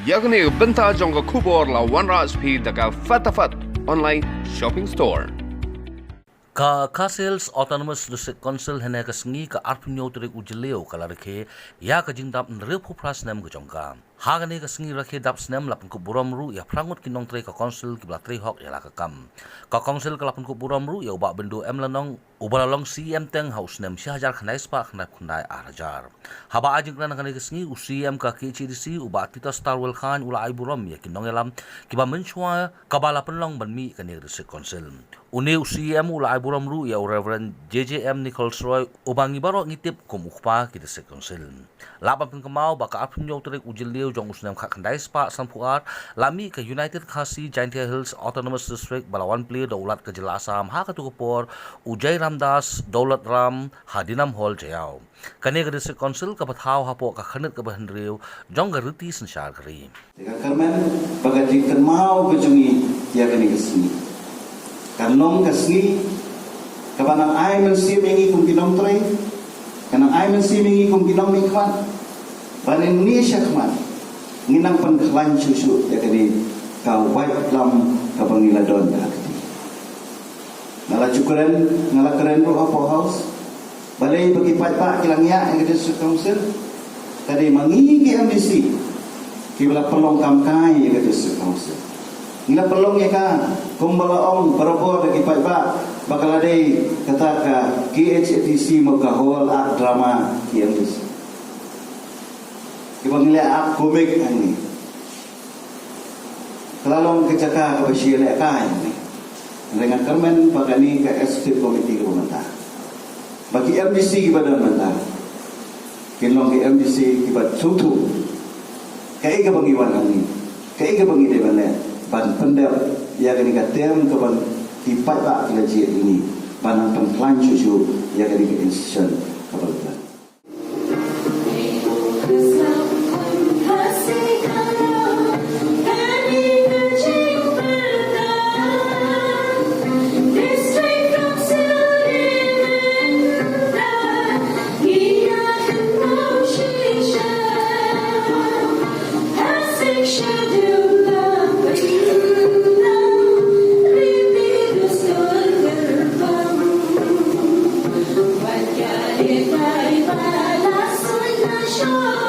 yakni benta jong khubor la OneRSP daga fatafat online shopping store. Khadc Autonomous District Council hene ka sngi ka arpunyo turik ujleo kala Rakhe ya ka jingdap nre phupra Snem ka jongka hagane ka sngi Rakhe dap Snem lapun ku buramru ya prangut kinong tre ka council ki blatri hok ya la ka kam ka council ka lapun ku buramru ya uba bendu emlanong ubalalong CM teng house Snem syajar khnai spa khnai khundai arajar haba ajing kana ka sngi UCM ka KCDC uba tita starwell khan ula ai buram ya kinong elam kiba menchwa kabala penlong banmi ka ni district council une UCM ula ai buram ru ya Reverend JJM Nichols Roy ubangi baro ngitip kumukpa ki district council laban pun kemau baka apun yo trek ujilio jong Snem kha khandai spa sampuar lami ke United Khasi Giant Hills Autonomous District balawan play daulat ke jelasam ha ka tukupor ujai ramdas daulat ram hadinam hall jayau kane ke district council ka bathau hapo ka khanet ka bahandriu jong ga ruti sanshar kari karmen bagati kemau bejungi ya kani kesini kanong kasni kabanang ay man simingi kung ginom tray kanang ay man simingi kung ginom mikman banin ni siya kman nginang pangkalan susu ya kani ka white lam ka bangiladon ya kani ngala cukuran ngala keren ro apa house balay bagi pat kilang ya yang kadi council kadi mangi ki MDC kibla pelong kamkai ya kadi council ngila pelong ya ka kumbala ong barabor lagi pa bakal ada kata ka KHTC magkahol at drama yang dis ibang nila ak komik ani kalalong kecaka ka basile ka ani dengan kermen bagani ka executive committee ko mata bagi MDC gibadan mata kinlong ki MDC gibat tutu kai ka bangiwan ani kai ka bangi de bane ban pendap ya kani katem ke ban tipat pak lejit ini banang pengklan cucu ya kani ke institution kapal Sure.